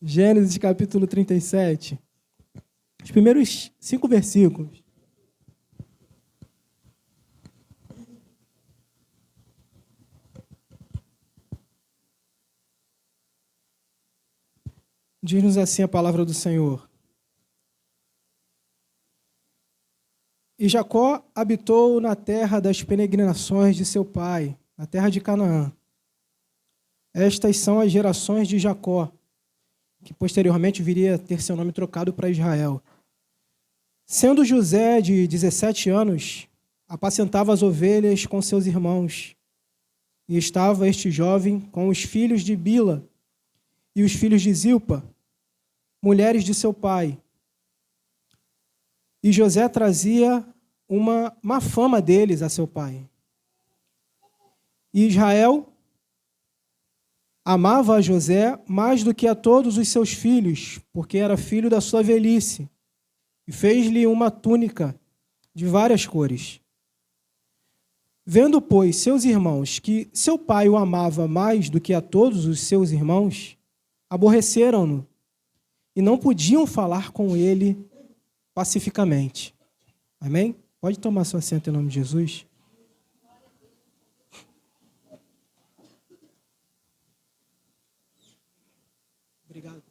Gênesis capítulo 37. Os primeiros 5 versículos. Diz-nos assim a palavra do Senhor. E Jacó habitou na terra das peregrinações de seu pai, na terra de Canaã. Estas são as gerações de Jacó, que posteriormente viria a ter seu nome trocado para Israel. Sendo José de 17 anos, apacentava as ovelhas com seus irmãos. E estava este jovem com os filhos de Bila e os filhos de Zilpa, mulheres de seu pai. E José trazia uma má fama deles a seu pai. E Israel amava a José mais do que a todos os seus filhos, porque era filho da sua velhice, e fez-lhe uma túnica de várias cores. Vendo, pois, seus irmãos que seu pai o amava mais do que a todos os seus irmãos, aborreceram-no e não podiam falar com ele pacificamente. Amém? Pode tomar seu assento em nome de Jesus. Obrigado.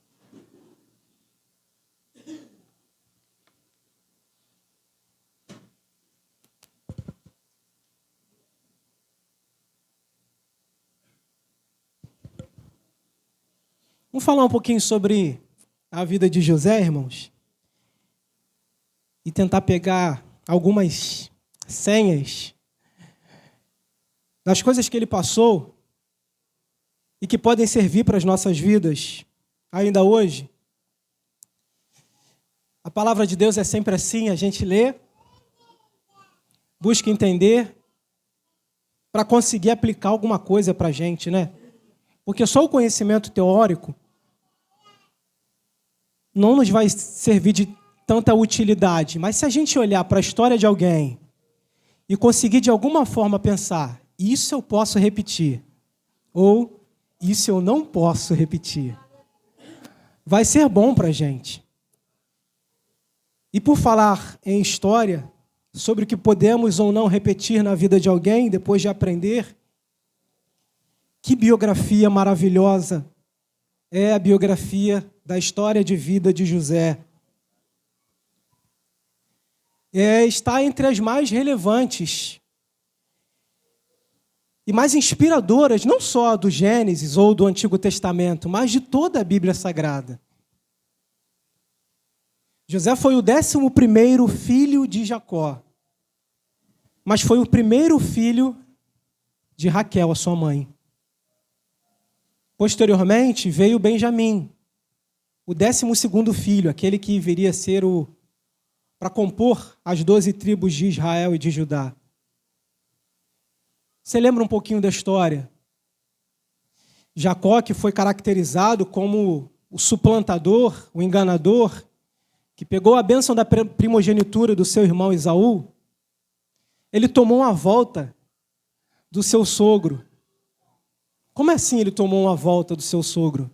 Vamos falar um pouquinho sobre a vida de José, irmãos, e tentar pegar algumas senhas das coisas que ele passou e que podem servir para as nossas vidas ainda hoje. A palavra de Deus é sempre assim, a gente lê, busca entender para conseguir aplicar alguma coisa para a gente, né? Porque só o conhecimento teórico não nos vai servir de tanta utilidade, mas se a gente olhar para a história de alguém e conseguir de alguma forma pensar, isso eu posso repetir, ou isso eu não posso repetir, vai ser bom para a gente. E por falar em história, sobre o que podemos ou não repetir na vida de alguém depois de aprender, que biografia maravilhosa é a biografia da história de vida de José. Está entre as mais relevantes e mais inspiradoras, não só do Gênesis ou do Antigo Testamento, mas de toda a Bíblia Sagrada. José foi o 11º filho de Jacó, mas foi o primeiro filho de Raquel, a sua mãe. Posteriormente veio Benjamim, o 12º filho, aquele que viria a ser para compor as 12 tribos de Israel e de Judá. Você lembra um pouquinho da história? Jacó, que foi caracterizado como o suplantador, o enganador, que pegou a bênção da primogenitura do seu irmão Esaú, ele tomou uma volta do seu sogro. Como assim ele tomou uma volta do seu sogro?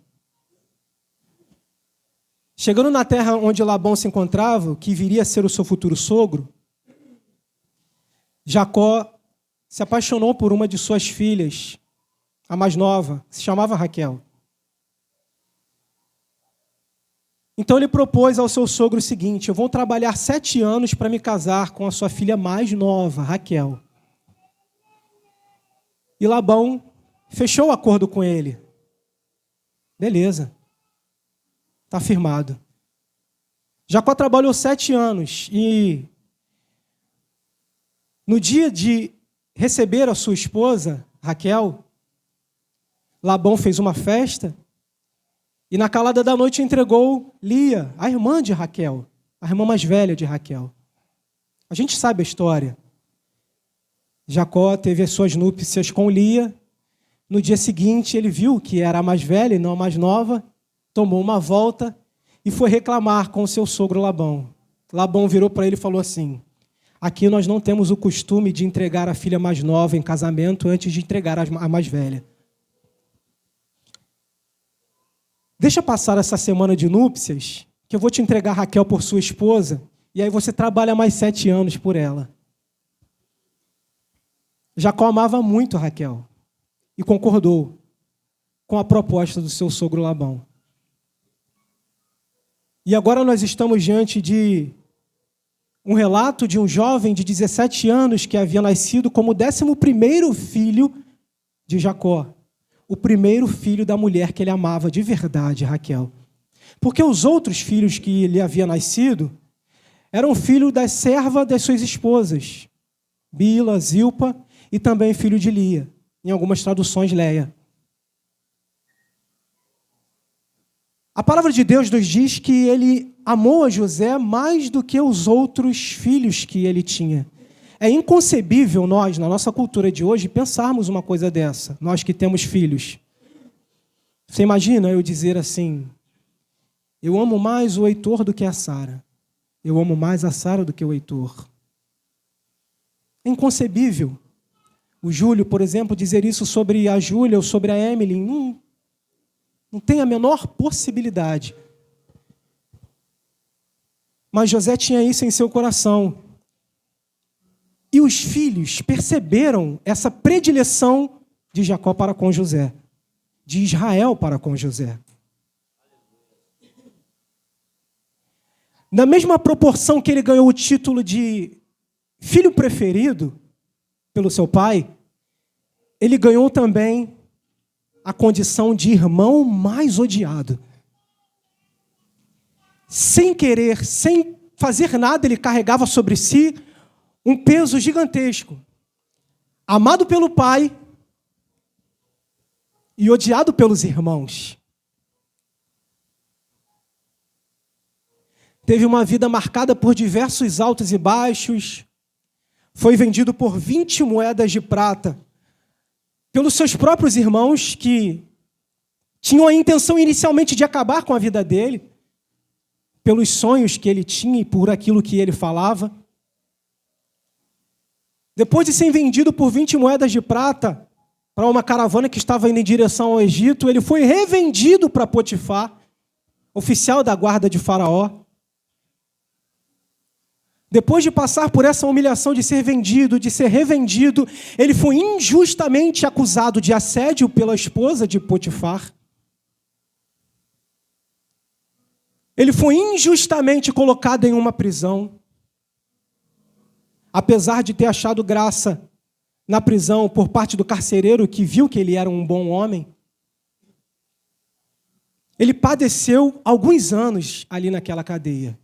Chegando na terra onde Labão se encontrava, que viria a ser o seu futuro sogro, Jacó se apaixonou por uma de suas filhas, a mais nova, se chamava Raquel. Então ele propôs ao seu sogro o seguinte: eu vou trabalhar 7 anos para me casar com a sua filha mais nova, Raquel. E Labão fechou o acordo com ele. Beleza. Está firmado. Jacó trabalhou 7 anos e no dia de receber a sua esposa, Raquel, Labão fez uma festa e na calada da noite entregou Lia, a irmã de Raquel, a irmã mais velha de Raquel. A gente sabe a história. Jacó teve as suas núpcias com Lia. No dia seguinte ele viu que era a mais velha e não a mais nova, tomou uma volta e foi reclamar com o seu sogro Labão. Labão virou para ele e falou assim: aqui nós não temos o costume de entregar a filha mais nova em casamento antes de entregar a mais velha. Deixa passar essa semana de núpcias, que eu vou te entregar Raquel por sua esposa, e aí você trabalha mais 7 anos por ela. Jacó amava muito Raquel e concordou com a proposta do seu sogro Labão. E agora nós estamos diante de um relato de um jovem de 17 anos que havia nascido como o 11º filho de Jacó. O primeiro filho da mulher que ele amava de verdade, Raquel. Porque os outros filhos que lhe havia nascido eram filhos da serva das suas esposas, Bila, Zilpa, e também filho de Lia. Em algumas traduções, Leia. A palavra de Deus nos diz que ele amou a José mais do que os outros filhos que ele tinha. É inconcebível nós, na nossa cultura de hoje, pensarmos uma coisa dessa, nós que temos filhos. Você imagina eu dizer assim, eu amo mais o Heitor do que a Sara. Eu amo mais a Sara do que o Heitor. É inconcebível. O Júlio, por exemplo, dizer isso sobre a Júlia ou sobre a Emily. Não tem a menor possibilidade. Mas José tinha isso em seu coração. E os filhos perceberam essa predileção de Jacó para com José, de Israel para com José. Na mesma proporção que ele ganhou o título de filho preferido pelo seu pai, ele ganhou também a condição de irmão mais odiado. Sem querer, sem fazer nada, ele carregava sobre si um peso gigantesco. Amado pelo pai e odiado pelos irmãos. Teve uma vida marcada por diversos altos e baixos. Foi vendido por 20 moedas de prata pelos seus próprios irmãos, que tinham a intenção inicialmente de acabar com a vida dele, pelos sonhos que ele tinha e por aquilo que ele falava. Depois de ser vendido por 20 moedas de prata para uma caravana que estava indo em direção ao Egito, ele foi revendido para Potifar, oficial da guarda de Faraó. Depois de passar por essa humilhação de ser vendido, de ser revendido, ele foi injustamente acusado de assédio pela esposa de Potifar. Ele foi injustamente colocado em uma prisão. Apesar de ter achado graça na prisão por parte do carcereiro, que viu que ele era um bom homem, ele padeceu alguns anos ali naquela cadeia.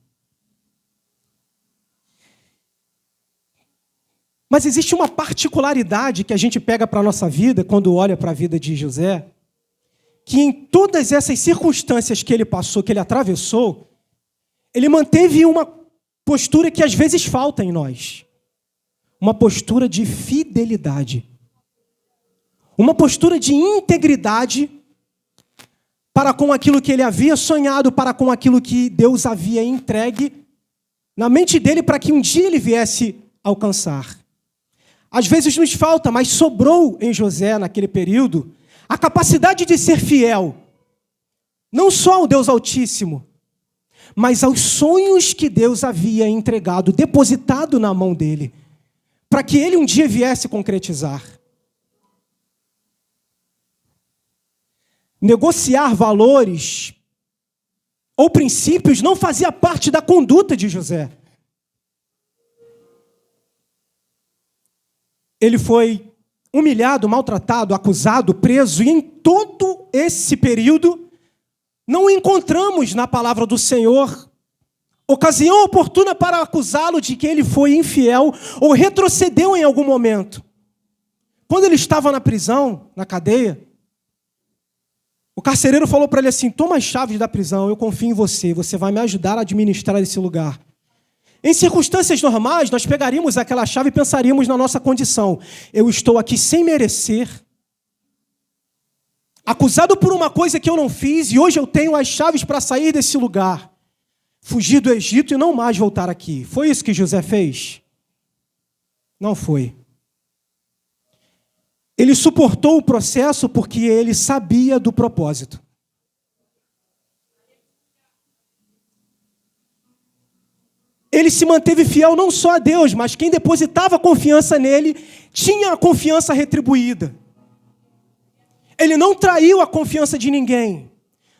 Mas existe uma particularidade que a gente pega para a nossa vida, quando olha para a vida de José, que em todas essas circunstâncias que ele passou, que ele atravessou, ele manteve uma postura que às vezes falta em nós. Uma postura de fidelidade. Uma postura de integridade para com aquilo que ele havia sonhado, para com aquilo que Deus havia entregue na mente dele para que um dia ele viesse alcançar. Às vezes nos falta, mas sobrou em José, naquele período, a capacidade de ser fiel, não só ao Deus Altíssimo, mas aos sonhos que Deus havia entregado, depositado na mão dele, para que ele um dia viesse concretizar. Negociar valores ou princípios não fazia parte da conduta de José. Ele foi humilhado, maltratado, acusado, preso, e em todo esse período não encontramos na palavra do Senhor ocasião oportuna para acusá-lo de que ele foi infiel ou retrocedeu em algum momento. Quando ele estava na prisão, na cadeia, o carcereiro falou para ele assim: toma as chaves da prisão, eu confio em você, você vai me ajudar a administrar esse lugar. Em circunstâncias normais, nós pegaríamos aquela chave e pensaríamos na nossa condição. Eu estou aqui sem merecer, acusado por uma coisa que eu não fiz, e hoje eu tenho as chaves para sair desse lugar, fugir do Egito e não mais voltar aqui. Foi isso que José fez? Não foi. Ele suportou o processo porque ele sabia do propósito. ele se manteve fiel não só a Deus, mas quem depositava confiança nele tinha a confiança retribuída. Ele não traiu a confiança de ninguém,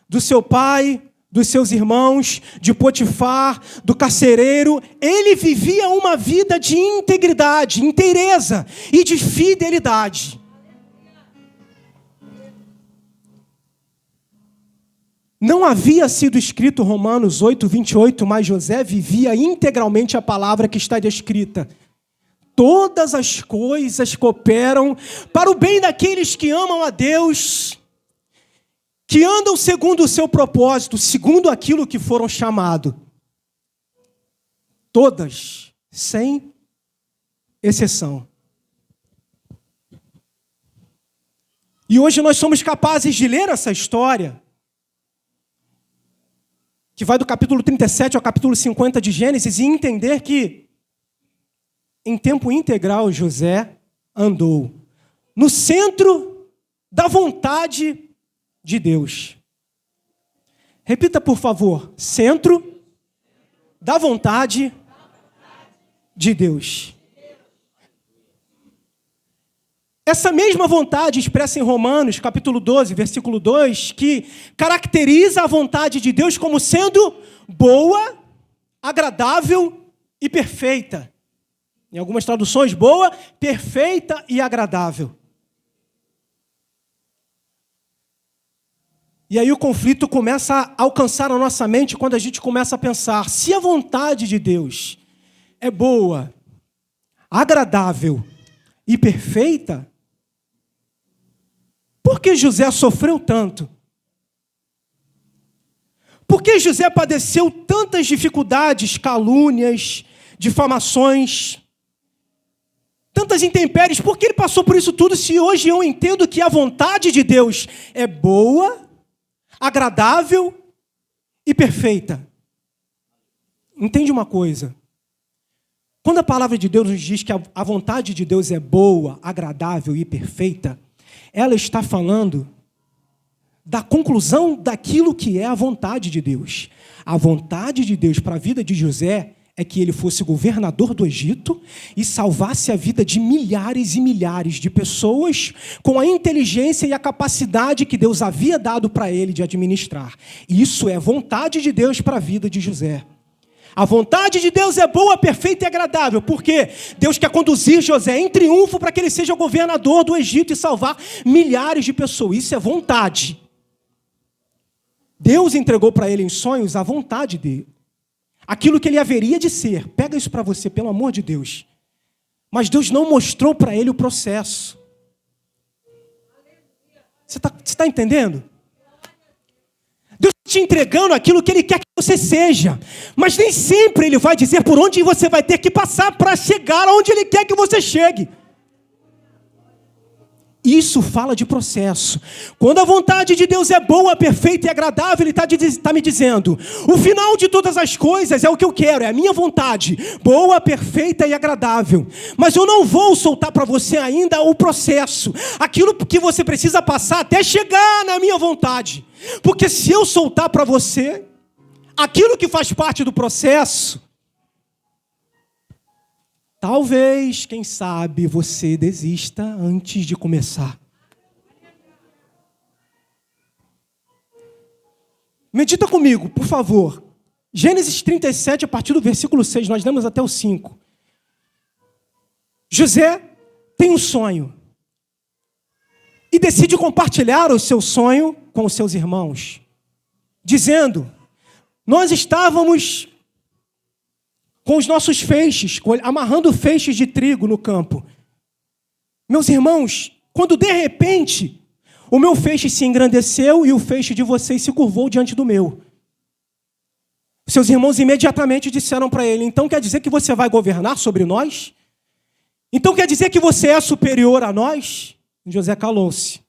do seu pai, dos seus irmãos, de Potifar, do carcereiro. Ele vivia uma vida de integridade, inteireza e de fidelidade. Não havia sido escrito Romanos 8:28, mas José vivia integralmente a palavra que está descrita. Todas as coisas cooperam para o bem daqueles que amam a Deus, que andam segundo o seu propósito, segundo aquilo que foram chamados. Todas, sem exceção. E hoje nós somos capazes de ler essa história, que vai do capítulo 37 ao capítulo 50 de Gênesis, e entender que, em tempo integral, José andou no centro da vontade de Deus. Repita, por favor. Centro da vontade de Deus. Essa mesma vontade expressa em Romanos, capítulo 12, versículo 2, que caracteriza a vontade de Deus como sendo boa, agradável e perfeita. Em algumas traduções, boa, perfeita e agradável. E aí o conflito começa a alcançar a nossa mente quando a gente começa a pensar, se a vontade de Deus é boa, agradável e perfeita, por que José sofreu tanto? Por que José padeceu tantas dificuldades, calúnias, difamações, tantas intempéries? Por que ele passou por isso tudo se hoje eu entendo que a vontade de Deus é boa, agradável e perfeita? Entende uma coisa? Quando a palavra de Deus nos diz que a vontade de Deus é boa, agradável e perfeita, ela está falando da conclusão daquilo que é a vontade de Deus. A vontade de Deus para a vida de José é que ele fosse governador do Egito e salvasse a vida de milhares e milhares de pessoas com a inteligência e a capacidade que Deus havia dado para ele de administrar. Isso é vontade de Deus para a vida de José. A vontade de Deus é boa, perfeita e agradável, porque Deus quer conduzir José em triunfo para que ele seja governador do Egito e salvar milhares de pessoas. Isso é vontade. Deus entregou para ele em sonhos a vontade dele. Aquilo que ele haveria de ser. Pega isso para você, pelo amor de Deus. Mas Deus não mostrou para ele o processo. Você está entendendo? Deus está te entregando aquilo que Ele quer que você seja. Mas nem sempre Ele vai dizer por onde você vai ter que passar para chegar aonde Ele quer que você chegue. Isso fala de processo. Quando a vontade de Deus é boa, perfeita e agradável, Ele está me dizendo, o final de todas as coisas é o que eu quero, é a minha vontade, boa, perfeita e agradável. Mas eu não vou soltar para você ainda o processo, aquilo que você precisa passar até chegar na minha vontade. Porque se eu soltar para você aquilo que faz parte do processo, talvez, quem sabe, você desista antes de começar. Medita comigo, por favor. Gênesis 37, a partir do versículo 6, nós lemos até o 5. José tem um sonho e decide compartilhar o seu sonho com os seus irmãos, dizendo, nós estávamos com os nossos feixes, amarrando feixes de trigo no campo. Meus irmãos, quando de repente o meu feixe se engrandeceu e o feixe de vocês se curvou diante do meu. Seus irmãos imediatamente disseram para ele, então quer dizer que você vai governar sobre nós? Então quer dizer que você é superior a nós? José calou-se.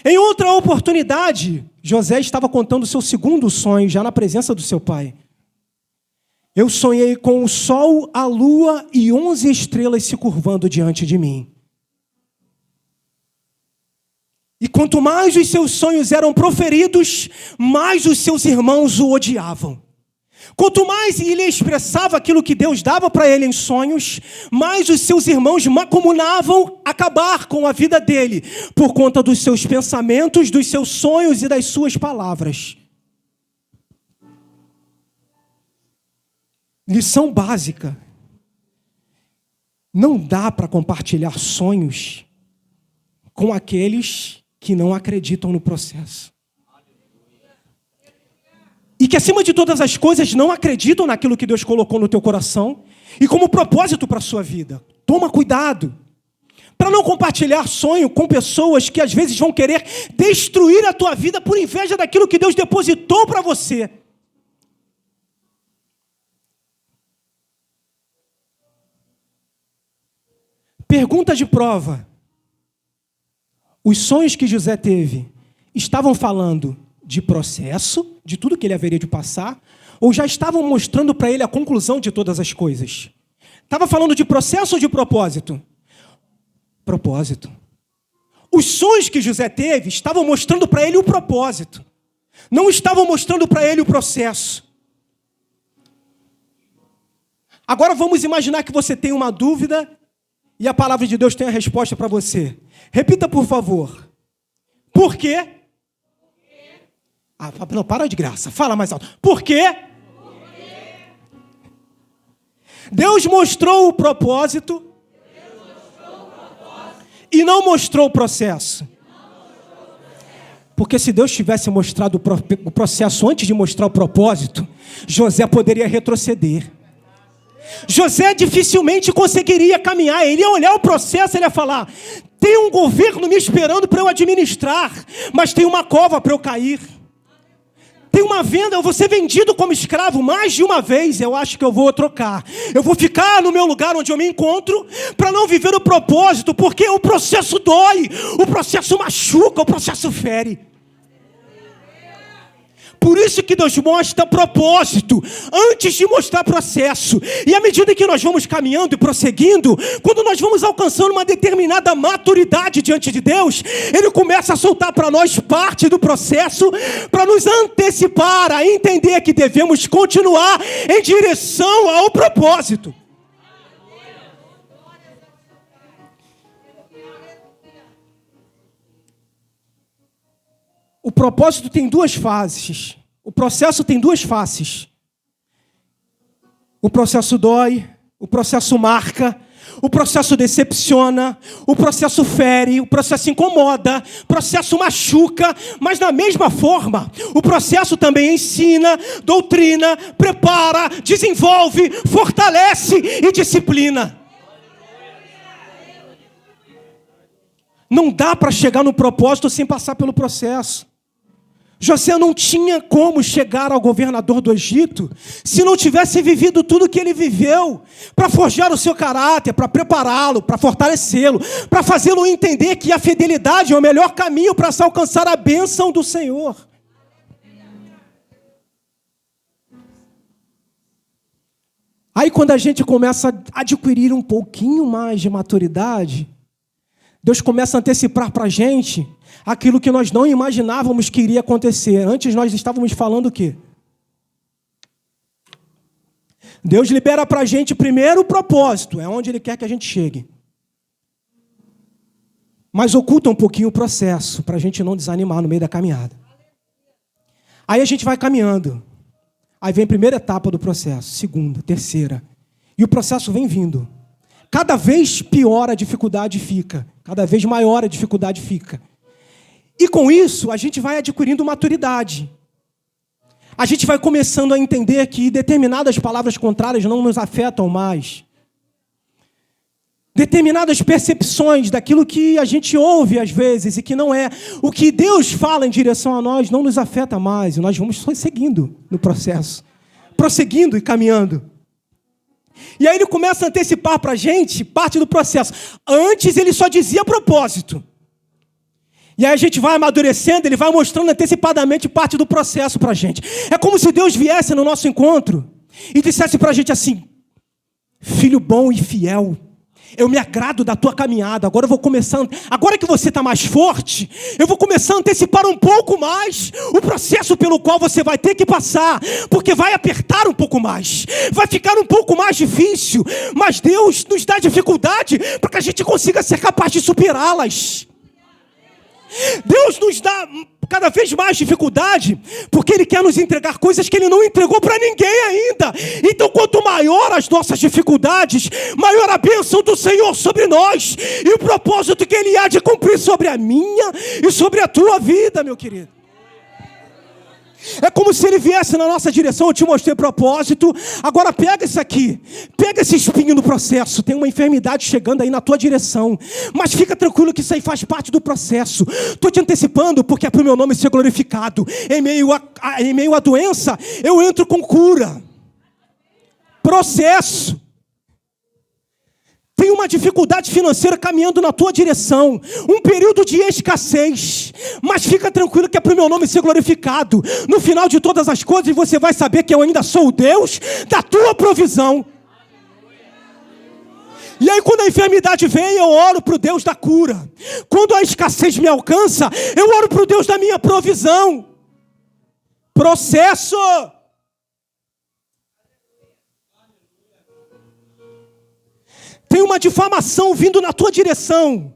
Em outra oportunidade, José estava contando o seu segundo sonho, já na presença do seu pai. Eu sonhei com o sol, a lua e 11 estrelas se curvando diante de mim. E quanto mais os seus sonhos eram proferidos, mais os seus irmãos o odiavam. Quanto mais ele expressava aquilo que Deus dava para ele em sonhos, mais os seus irmãos mancomunavam acabar com a vida dele, por conta dos seus pensamentos, dos seus sonhos e das suas palavras. Lição básica. Não dá para compartilhar sonhos com aqueles que não acreditam no processo. E que, acima de todas as coisas, não acreditam naquilo que Deus colocou no teu coração e como propósito para a sua vida. Toma cuidado para não compartilhar sonho com pessoas que às vezes vão querer destruir a tua vida por inveja daquilo que Deus depositou para você. Pergunta de prova. Os sonhos que José teve estavam falando de processo, de tudo que ele haveria de passar, ou já estavam mostrando para ele a conclusão de todas as coisas? Estava falando de processo ou de propósito? Propósito. Os sonhos que José teve estavam mostrando para ele o propósito. Não estavam mostrando para ele o processo. Agora vamos imaginar que você tem uma dúvida e a palavra de Deus tem a resposta para você. Repita, por favor. Por quê? Não, para de graça. Fala mais alto. Por quê? Deus mostrou o propósito e não mostrou o processo. Porque se Deus tivesse mostrado o processo antes de mostrar o propósito, José poderia retroceder. José dificilmente conseguiria caminhar. Ele ia olhar o processo, ele ia falar: tem um governo me esperando para eu administrar, mas tem uma cova para eu cair. Tem uma venda, eu vou ser vendido como escravo mais de uma vez. Eu acho que eu vou trocar. Eu vou ficar no meu lugar onde eu me encontro para não viver o propósito, porque o processo dói, o processo machuca, o processo fere. Por isso que Deus mostra propósito antes de mostrar processo. E à medida que nós vamos caminhando e prosseguindo, quando nós vamos alcançando uma determinada maturidade diante de Deus, Ele começa a soltar para nós parte do processo para nos antecipar a entender que devemos continuar em direção ao propósito. O propósito tem duas faces. O processo tem duas faces. O processo dói, o processo marca, o processo decepciona, o processo fere, o processo incomoda, o processo machuca, mas da mesma forma, o processo também ensina, doutrina, prepara, desenvolve, fortalece e disciplina. Não dá para chegar no propósito sem passar pelo processo. José não tinha como chegar ao governador do Egito se não tivesse vivido tudo o que ele viveu, para forjar o seu caráter, para prepará-lo, para fortalecê-lo, para fazê-lo entender que a fidelidade é o melhor caminho para se alcançar a bênção do Senhor. Aí quando a gente começa a adquirir um pouquinho mais de maturidade, Deus começa a antecipar para a gente aquilo que nós não imaginávamos que iria acontecer. Antes nós estávamos falando o quê? Deus libera para a gente primeiro o propósito, é onde Ele quer que a gente chegue. Mas oculta um pouquinho o processo, para a gente não desanimar no meio da caminhada. Aí a gente vai caminhando. Aí vem a primeira etapa do processo, segunda, terceira. E o processo vem vindo. Cada vez pior a dificuldade fica. Cada vez maior a dificuldade fica. E com isso, a gente vai adquirindo maturidade. A gente vai começando a entender que determinadas palavras contrárias não nos afetam mais. Determinadas percepções daquilo que a gente ouve às vezes e que não é. O que Deus fala em direção a nós não nos afeta mais. E nós vamos seguindo no processo. Prosseguindo e caminhando. E aí ele começa a antecipar para a gente parte do processo. Antes ele só dizia propósito. E aí a gente vai amadurecendo, ele vai mostrando antecipadamente parte do processo para a gente. É como se Deus viesse no nosso encontro e dissesse para a gente assim: filho bom e fiel, Eu me agrado da tua caminhada. Agora eu vou começar. Agora que você está mais forte, eu vou começar a antecipar um pouco mais o processo pelo qual você vai ter que passar, porque vai apertar um pouco mais, vai ficar um pouco mais difícil, mas Deus nos dá dificuldade para que a gente consiga ser capaz de superá-las. Deus nos dá cada vez mais dificuldade, porque Ele quer nos entregar coisas que Ele não entregou para ninguém ainda. Então, quanto maior as nossas dificuldades, maior a bênção do Senhor sobre nós, e o propósito que Ele há de cumprir sobre a minha e sobre a tua vida, meu querido. É como se Ele viesse na nossa direção. Eu te mostrei propósito, agora pega isso aqui, pega esse espinho no processo. Tem uma enfermidade chegando aí na tua direção, mas fica tranquilo que isso aí faz parte do processo. Estou te antecipando porque é para o meu nome ser glorificado. Em meio à doença, eu entro com cura. Processo. Tem uma dificuldade financeira caminhando na tua direção, um período de escassez, mas fica tranquilo que é para o meu nome ser glorificado. No final de todas as coisas, você vai saber que eu ainda sou o Deus da tua provisão. E aí quando a enfermidade vem, eu oro para o Deus da cura. Quando a escassez me alcança, eu oro para o Deus da minha provisão. Processo. Tem uma difamação vindo na tua direção.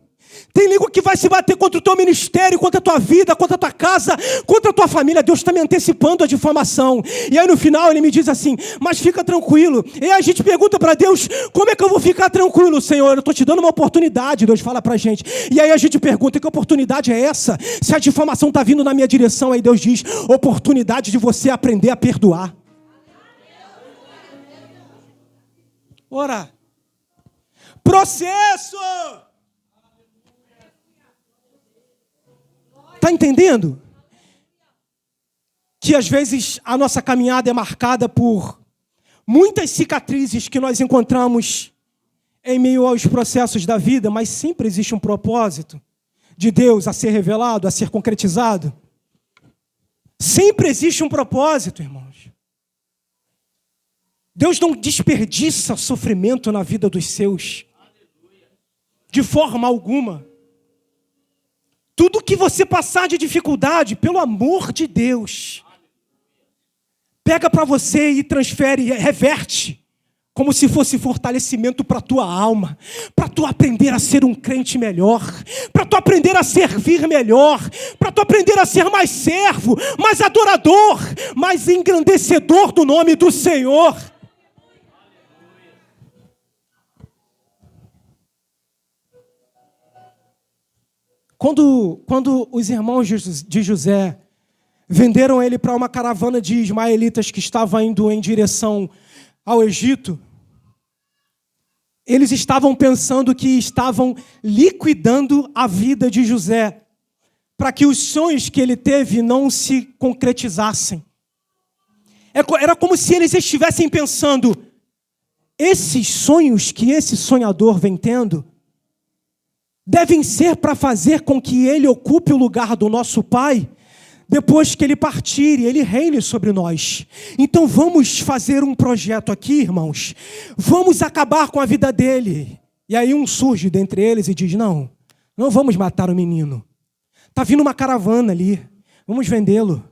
Tem língua que vai se bater contra o teu ministério, contra a tua vida, contra a tua casa, contra a tua família. Deus está me antecipando a difamação. E aí no final Ele me diz assim, mas fica tranquilo. E aí a gente pergunta para Deus, como é que eu vou ficar tranquilo, Senhor? Eu estou te dando uma oportunidade, Deus fala para a gente. E aí a gente pergunta, que oportunidade é essa? Se a difamação está vindo na minha direção, aí Deus diz, oportunidade de você aprender a perdoar. Ora. Processo! Está entendendo? Que às vezes a nossa caminhada é marcada por muitas cicatrizes que nós encontramos em meio aos processos da vida, mas sempre existe um propósito de Deus a ser revelado, a ser concretizado. Sempre existe um propósito, irmãos. Deus não desperdiça sofrimento na vida dos seus. De forma alguma. Tudo que você passar de dificuldade, pelo amor de Deus, pega para você e transfere, reverte, como se fosse fortalecimento para a tua alma, para tu aprender a ser um crente melhor, para tu aprender a servir melhor, para tu aprender a ser mais servo, mais adorador, mais engrandecedor do nome do Senhor. Quando os irmãos de José venderam ele para uma caravana de ismaelitas que estava indo em direção ao Egito, eles estavam pensando que estavam liquidando a vida de José, para que os sonhos que ele teve não se concretizassem. Era como se eles estivessem pensando, esses sonhos que esse sonhador vem tendo, devem ser para fazer com que ele ocupe o lugar do nosso pai, depois que ele partir e ele reine sobre nós. Então vamos fazer um projeto aqui, irmãos. Vamos acabar com a vida dele. E aí um surge dentre eles e diz, não vamos matar o menino. Está vindo uma caravana ali, vamos vendê-lo.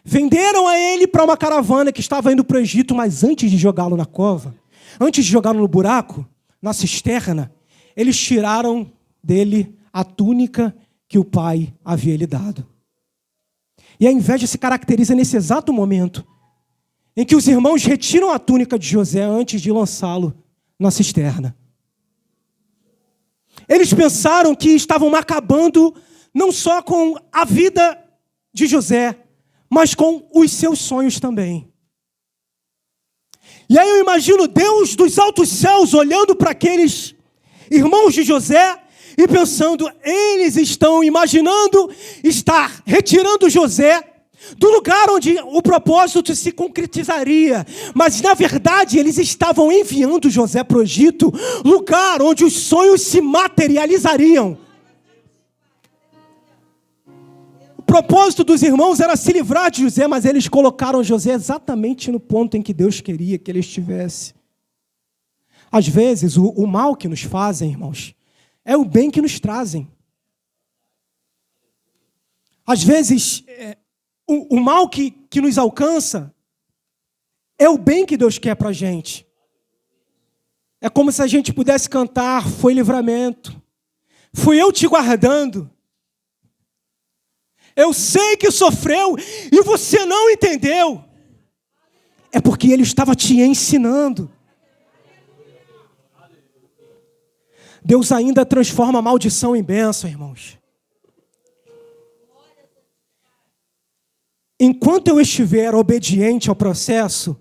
Venderam a ele para uma caravana que estava indo para o Egito, mas antes de jogá-lo na cova, antes de jogá-lo no buraco, na cisterna, eles tiraram dele a túnica que o pai havia lhe dado. E a inveja se caracteriza nesse exato momento em que os irmãos retiram a túnica de José antes de lançá-lo na cisterna. Eles pensaram que estavam acabando não só com a vida de José, mas com os seus sonhos também. E aí eu imagino Deus dos altos céus olhando para aqueles irmãos de José e pensando, eles estão imaginando estar retirando José do lugar onde o propósito se concretizaria. Mas, na verdade, eles estavam enviando José para o Egito, lugar onde os sonhos se materializariam. O propósito dos irmãos era se livrar de José, mas eles colocaram José exatamente no ponto em que Deus queria que ele estivesse. Às vezes, o mal que nos fazem, irmãos, é o bem que nos trazem. Às vezes, o mal que nos alcança é o bem que Deus quer para a gente. É como se a gente pudesse cantar: foi livramento, fui eu te guardando. Eu sei que sofreu e você não entendeu. É porque Ele estava te ensinando. Deus ainda transforma a maldição em bênção, irmãos. Enquanto eu estiver obediente ao processo,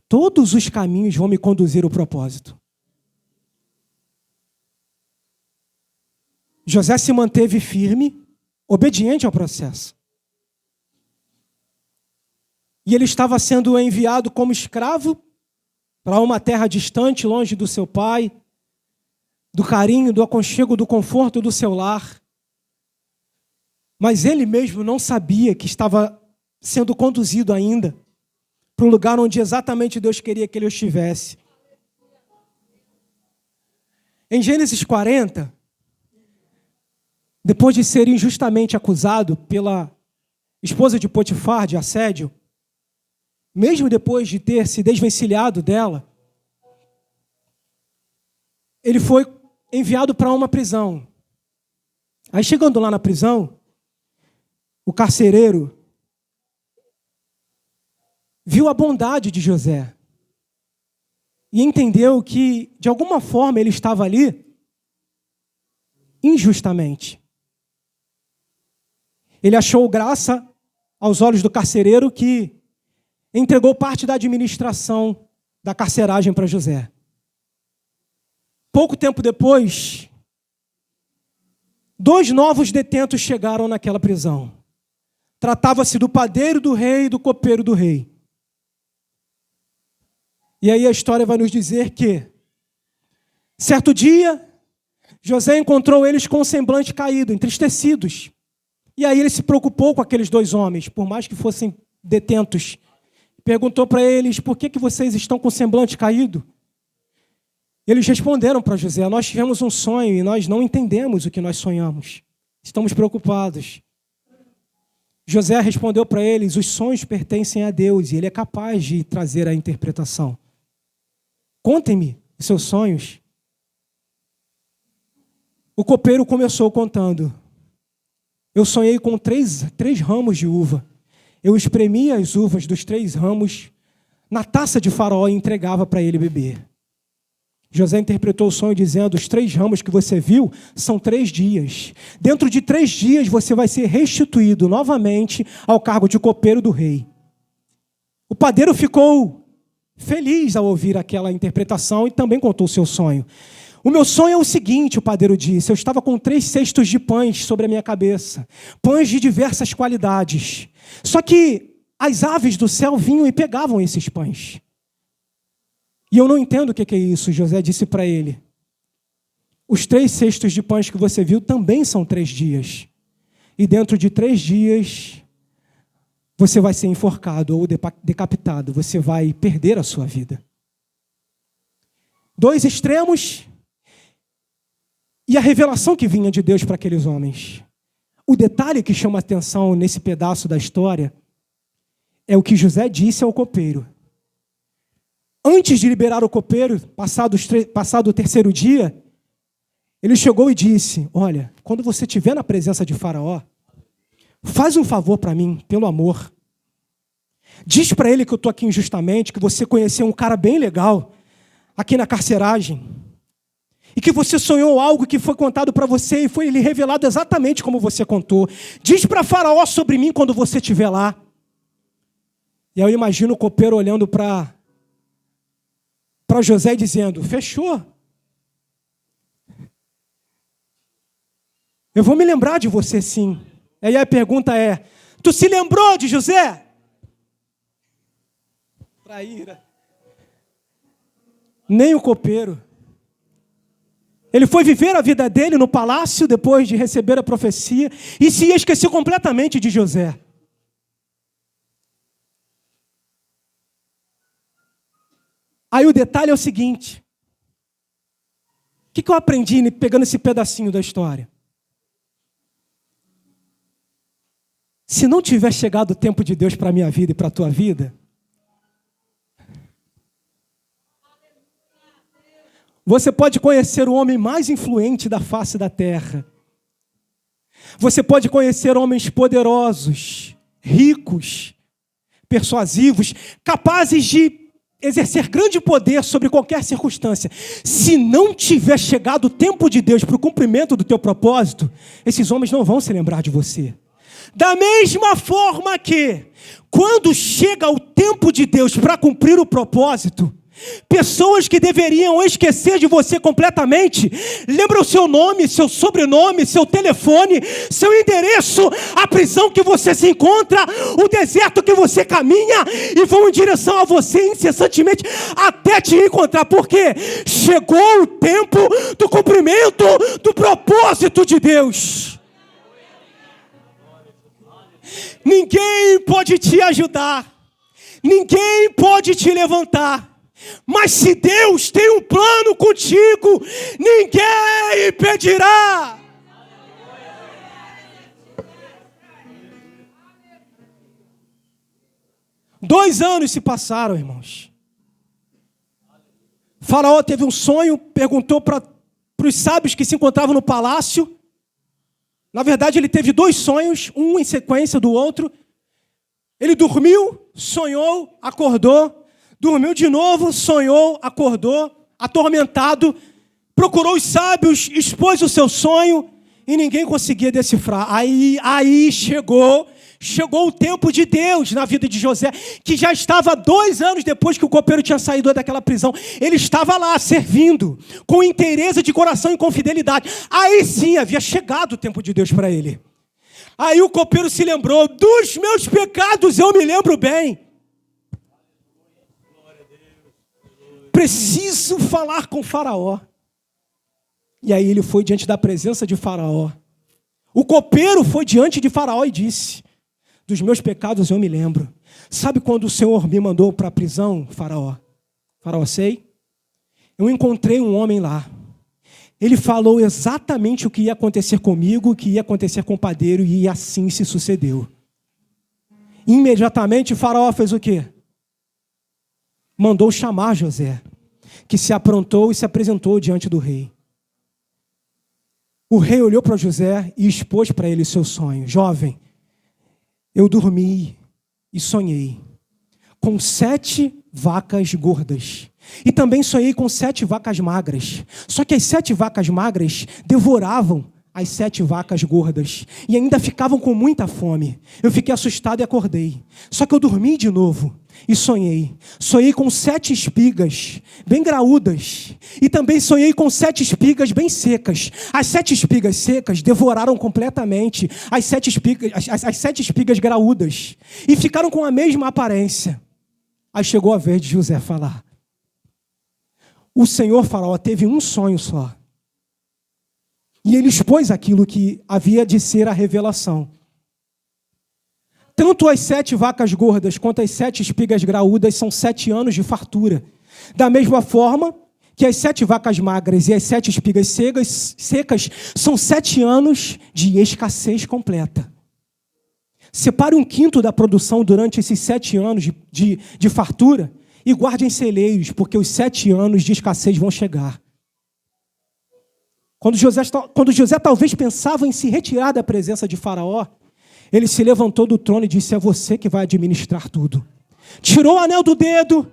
todos os caminhos vão me conduzir ao propósito. José se manteve firme, obediente ao processo. E ele estava sendo enviado como escravo para uma terra distante, longe do seu pai, do carinho, do aconchego, do conforto do seu lar. Mas ele mesmo não sabia que estava sendo conduzido ainda para o lugar onde exatamente Deus queria que ele estivesse. Em Gênesis 40, depois de ser injustamente acusado pela esposa de Potifar de assédio, mesmo depois de ter se desvencilhado dela, ele foi enviado para uma prisão. Aí, chegando lá na prisão, o carcereiro viu a bondade de José e entendeu que, de alguma forma, ele estava ali injustamente. Ele achou graça aos olhos do carcereiro, que entregou parte da administração da carceragem para José. Pouco tempo depois, 2 novos detentos chegaram naquela prisão. Tratava-se do padeiro do rei e do copeiro do rei. E aí a história vai nos dizer que, certo dia, José encontrou eles com o semblante caído, entristecidos. E aí ele se preocupou com aqueles 2 homens, por mais que fossem detentos. Perguntou para eles: por que vocês estão com o semblante caído? Eles responderam para José: nós tivemos um sonho e nós não entendemos o que nós sonhamos. Estamos preocupados. José respondeu para eles: os sonhos pertencem a Deus e Ele é capaz de trazer a interpretação. Contem-me os seus sonhos. O copeiro começou contando: eu sonhei com três ramos de uva. Eu espremia as uvas dos 3 ramos na taça de Faraó e entregava para ele beber. José interpretou o sonho dizendo: os 3 ramos que você viu são 3 dias. Dentro de 3 dias você vai ser restituído novamente ao cargo de copeiro do rei. O padeiro ficou feliz ao ouvir aquela interpretação e também contou o seu sonho. O meu sonho é o seguinte, o padeiro disse: eu estava com 3 cestos de pães sobre a minha cabeça, pães de diversas qualidades. Só que as aves do céu vinham e pegavam esses pães. E eu não entendo o que é isso. José disse para ele: os 3 cestos de pães que você viu também são 3 dias. E dentro de 3 dias, você vai ser enforcado ou decapitado. Você vai perder a sua vida. 2 extremos e a revelação que vinha de Deus para aqueles homens. O detalhe que chama a atenção nesse pedaço da história é o que José disse ao copeiro. Antes de liberar o copeiro, passado o 3º dia, ele chegou e disse: olha, quando você estiver na presença de Faraó, faz um favor para mim, pelo amor. Diz para ele que eu estou aqui injustamente, que você conheceu um cara bem legal aqui na carceragem, e que você sonhou algo que foi contado para você e foi lhe revelado exatamente como você contou. Diz para Faraó sobre mim quando você estiver lá. E aí eu imagino o copeiro olhando para José e dizendo: fechou. Eu vou me lembrar de você, sim. E aí a pergunta é: tu se lembrou de José? Traíra. Nem o copeiro. Ele foi viver a vida dele no palácio depois de receber a profecia e se esqueceu completamente de José. Aí o detalhe é o seguinte: que eu aprendi pegando esse pedacinho da história? Se não tiver chegado o tempo de Deus para a minha vida e para a tua vida, você pode conhecer o homem mais influente da face da terra. Você pode conhecer homens poderosos, ricos, persuasivos, capazes de exercer grande poder sobre qualquer circunstância. Se não tiver chegado o tempo de Deus para o cumprimento do teu propósito, esses homens não vão se lembrar de você. Da mesma forma que, quando chega o tempo de Deus para cumprir o propósito, pessoas que deveriam esquecer de você completamente, lembram o seu nome, seu sobrenome, seu telefone, seu endereço, a prisão que você se encontra, o deserto que você caminha, e vão em direção a você incessantemente até te encontrar, porque chegou o tempo do cumprimento do propósito de Deus. Ninguém pode te ajudar, ninguém pode te levantar, mas se Deus tem um plano contigo, ninguém impedirá. Dois anos se passaram, irmãos. Faraó teve um sonho, perguntou para os sábios que se encontravam no palácio. Na verdade, ele teve dois sonhos, um em sequência do outro. Ele dormiu, sonhou, acordou. Dormiu de novo, sonhou, acordou, atormentado. Procurou os sábios, expôs o seu sonho e ninguém conseguia decifrar. Aí chegou o tempo de Deus na vida de José, que já estava 2 anos depois que o copeiro tinha saído daquela prisão. Ele estava lá servindo, com inteireza de coração e com fidelidade. Aí sim havia chegado o tempo de Deus para ele. Aí o copeiro se lembrou: dos meus pecados eu me lembro bem. Preciso falar com Faraó. E aí ele foi diante da presença de Faraó. O copeiro foi diante de Faraó e disse: dos meus pecados eu me lembro. Sabe quando o Senhor me mandou para a prisão, Faraó? Faraó, sei. Eu encontrei um homem lá. Ele falou exatamente o que ia acontecer comigo, o que ia acontecer com o padeiro, e assim se sucedeu. Imediatamente Faraó fez o quê? Mandou chamar José, que se aprontou e se apresentou diante do rei. O rei olhou para José e expôs para ele o seu sonho. Jovem, eu dormi e sonhei com 7 vacas gordas. E também sonhei com 7 vacas magras. Só que as 7 vacas magras devoravam as 7 vacas gordas e ainda ficavam com muita fome. Eu fiquei assustado e acordei. Só que eu dormi de novo e sonhei. Sonhei com 7 espigas bem graúdas e também sonhei com 7 espigas bem secas. As 7 espigas secas devoraram completamente as 7 espigas graúdas e ficaram com a mesma aparência. Aí chegou a vez de José falar. O senhor Faraó teve um sonho só. E ele expôs aquilo que havia de ser a revelação. Tanto as 7 vacas gordas quanto as 7 espigas graúdas são 7 anos de fartura. Da mesma forma que as 7 vacas magras e as 7 espigas secas são 7 anos de escassez completa. Separe 1/5 da produção durante esses 7 anos de fartura e guarde em celeiros, porque os 7 anos de escassez vão chegar. Quando José talvez pensava em se retirar da presença de Faraó, ele se levantou do trono e disse: é você que vai administrar tudo. Tirou o anel do dedo,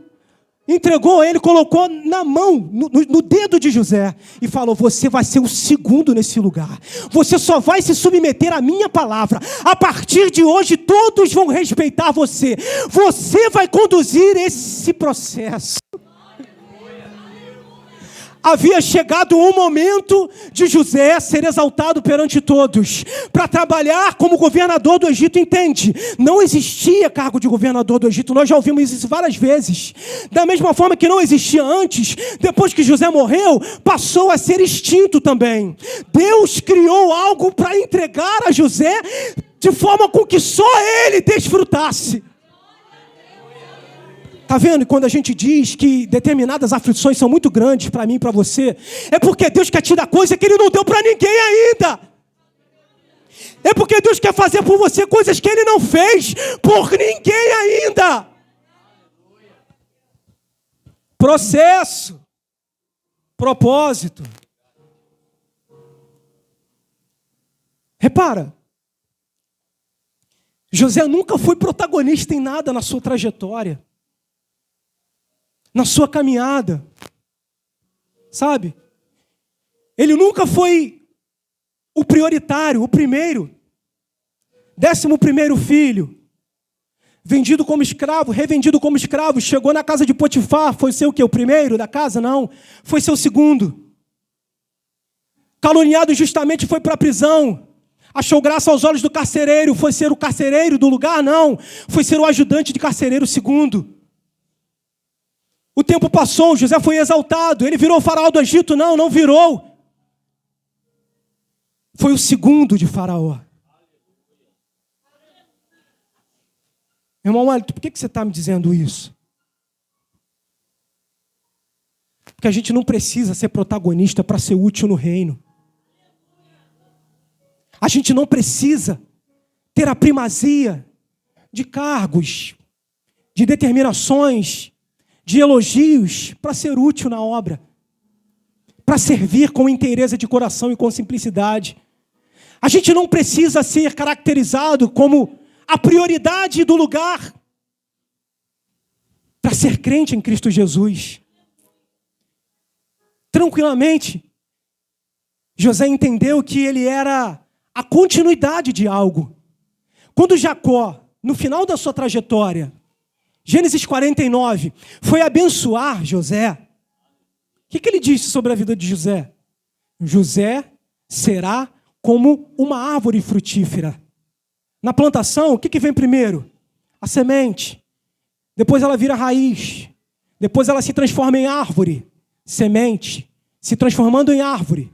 entregou ele, colocou na mão, no dedo de José e falou: você vai ser o segundo nesse lugar. Você só vai se submeter à minha palavra. A partir de hoje todos vão respeitar você. Você vai conduzir esse processo. Havia chegado o momento de José ser exaltado perante todos, para trabalhar como governador do Egito, entende? Não existia cargo de governador do Egito, nós já ouvimos isso várias vezes. Da mesma forma que não existia antes, depois que José morreu, passou a ser extinto também. Deus criou algo para entregar a José, de forma com que só ele desfrutasse. Está vendo? Quando a gente diz que determinadas aflições são muito grandes para mim e para você, é porque Deus quer te dar coisa que Ele não deu para ninguém ainda. É porque Deus quer fazer por você coisas que Ele não fez por ninguém ainda. Processo, propósito. Repara, José nunca foi protagonista em nada na sua trajetória, na sua caminhada, sabe? Ele nunca foi o prioritário, o primeiro, 11º filho, vendido como escravo, revendido como escravo, chegou na casa de Potifar, foi ser o quê? O primeiro da casa? Não, foi ser o segundo. Caluniado injustamente, foi para a prisão. Achou graça aos olhos do carcereiro, foi ser o carcereiro do lugar? Não, foi ser o ajudante de carcereiro segundo. O tempo passou, José foi exaltado, ele virou faraó do Egito? Não, não virou. Foi o segundo de faraó. Irmão Wellington, por que você está me dizendo isso? Porque a gente não precisa ser protagonista para ser útil no reino. A gente não precisa ter a primazia de cargos, de determinações, de elogios para ser útil na obra, para servir com inteireza de coração e com simplicidade. A gente não precisa ser caracterizado como a prioridade do lugar para ser crente em Cristo Jesus. Tranquilamente, José entendeu que ele era a continuidade de algo. Quando Jacó, no final da sua trajetória, Gênesis 49, foi abençoar José, o que ele disse sobre a vida de José? José será como uma árvore frutífera. Na plantação, o que vem primeiro? A semente. Depois ela vira raiz. Depois ela se transforma em árvore. Semente. Se transformando em árvore.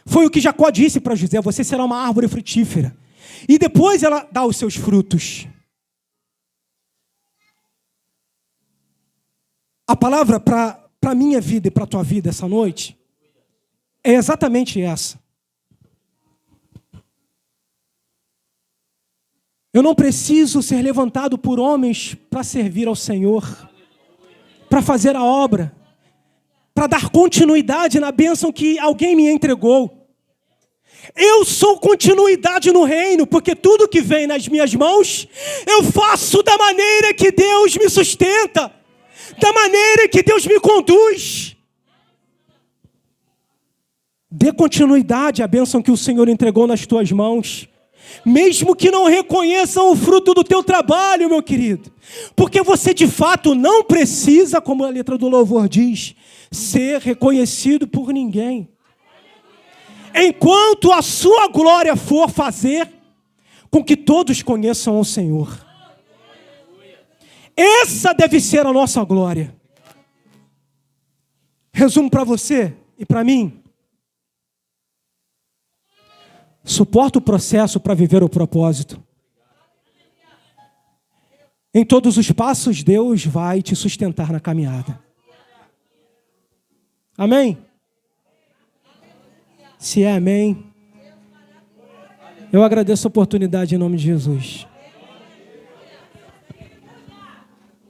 Foi o que Jacó disse para José: você será uma árvore frutífera. E depois ela dá os seus frutos. A palavra para a minha vida e para a tua vida essa noite é exatamente essa. Eu não preciso ser levantado por homens para servir ao Senhor, para fazer a obra, para dar continuidade na bênção que alguém me entregou. Eu sou continuidade no reino, porque tudo que vem nas minhas mãos, eu faço da maneira que Deus me sustenta, da maneira que Deus me conduz. Dê continuidade à bênção que o Senhor entregou nas tuas mãos. Mesmo que não reconheçam o fruto do teu trabalho, meu querido. Porque você de fato não precisa, como a letra do louvor diz, ser reconhecido por ninguém. Enquanto a sua glória for fazer com que todos conheçam o Senhor. Essa deve ser a nossa glória. Resumo para você e para mim. Suporta o processo para viver o propósito. Em todos os passos, Deus vai te sustentar na caminhada. Amém? Se é amém, eu agradeço a oportunidade em nome de Jesus.